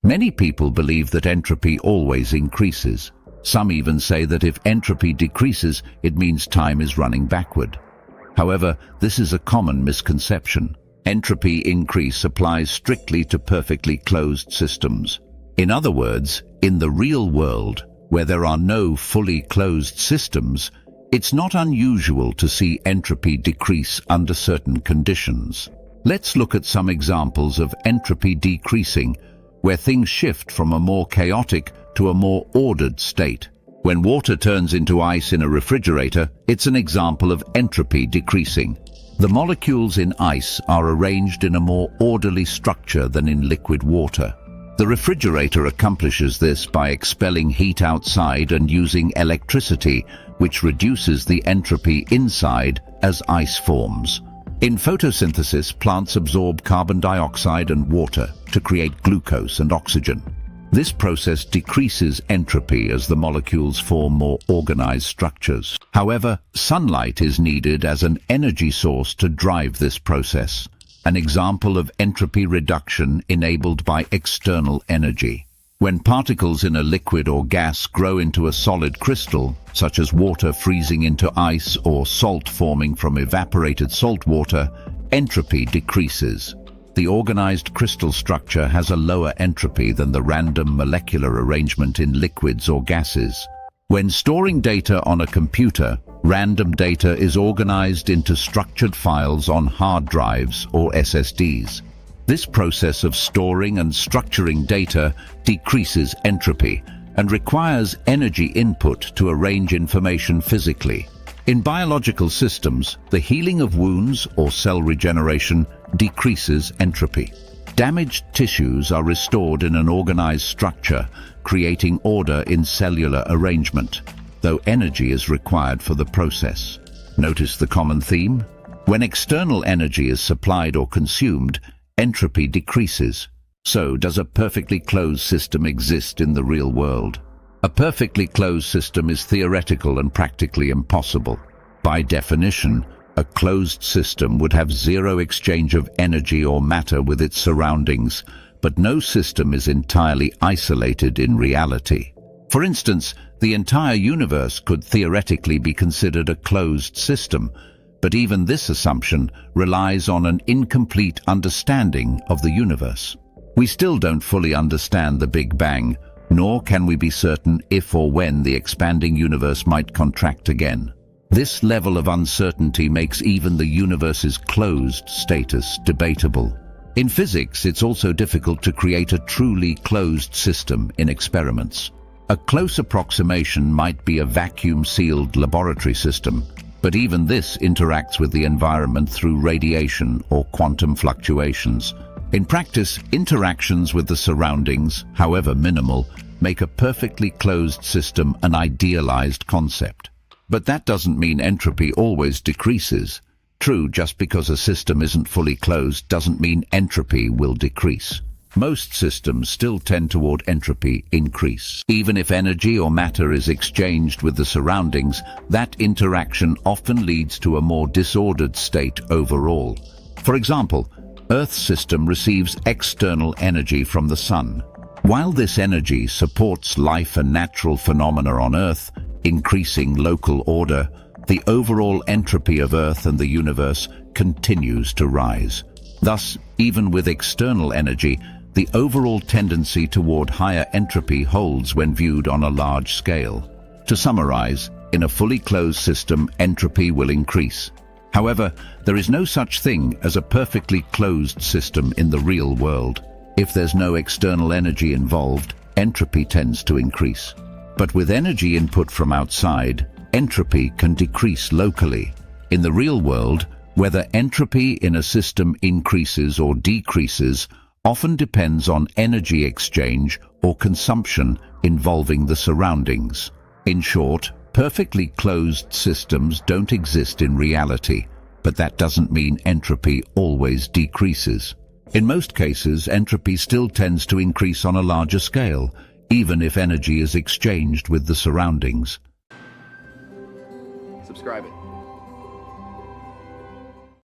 Many people believe that entropy always increases. Some even say that if entropy decreases, it means time is running backward. However, this is a common misconception. Entropy increase applies strictly to perfectly closed systems. In other words, in the real world, where there are no fully closed systems, it's not unusual to see entropy decrease under certain conditions. Let's look at some examples of entropy decreasing, where things shift from a more chaotic to a more ordered state. When water turns into ice in a refrigerator, it's an example of entropy decreasing. The molecules in ice are arranged in a more orderly structure than in liquid water. The refrigerator accomplishes this by expelling heat outside and using electricity, which reduces the entropy inside as ice forms. In photosynthesis, plants absorb carbon dioxide and water to create glucose and oxygen. This process decreases entropy as the molecules form more organized structures. However, sunlight is needed as an energy source to drive this process, an example of entropy reduction enabled by external energy. When particles in a liquid or gas grow into a solid crystal, such as water freezing into ice or salt forming from evaporated salt water, entropy decreases. The organized crystal structure has a lower entropy than the random molecular arrangement in liquids or gases. When storing data on a computer, random data is organized into structured files on hard drives or SSDs. This process of storing and structuring data decreases entropy and requires energy input to arrange information physically. In biological systems, the healing of wounds or cell regeneration decreases entropy. Damaged tissues are restored in an organized structure, creating order in cellular arrangement, though energy is required for the process. Notice the common theme? When external energy is supplied or consumed, entropy decreases. So, does a perfectly closed system exist in the real world? A perfectly closed system is theoretical and practically impossible. By definition, a closed system would have zero exchange of energy or matter with its surroundings, but no system is entirely isolated in reality. For instance, the entire universe could theoretically be considered a closed system, but even this assumption relies on an incomplete understanding of the universe. We still don't fully understand the Big Bang, nor can we be certain if or when the expanding universe might contract again. This level of uncertainty makes even the universe's closed status debatable. In physics, it's also difficult to create a truly closed system in experiments. A close approximation might be a vacuum-sealed laboratory system, but even this interacts with the environment through radiation or quantum fluctuations. In practice, interactions with the surroundings, however minimal, make a perfectly closed system an idealized concept. But that doesn't mean entropy always decreases. True, just because a system isn't fully closed doesn't mean entropy will decrease. Most systems still tend toward entropy increase. Even if energy or matter is exchanged with the surroundings, that interaction often leads to a more disordered state overall. For example, Earth's system receives external energy from the sun. While this energy supports life and natural phenomena on Earth, increasing local order, the overall entropy of Earth and the universe continues to rise. Thus, even with external energy, the overall tendency toward higher entropy holds when viewed on a large scale. To summarize, in a fully closed system, entropy will increase. However, there is no such thing as a perfectly closed system in the real world. If there's no external energy involved, entropy tends to increase. But with energy input from outside, entropy can decrease locally. In the real world, whether entropy in a system increases or decreases often depends on energy exchange or consumption involving the surroundings. In short, perfectly closed systems don't exist in reality, but that doesn't mean entropy always decreases. In most cases, entropy still tends to increase on a larger scale, even if energy is exchanged with the surroundings. Subscribe it.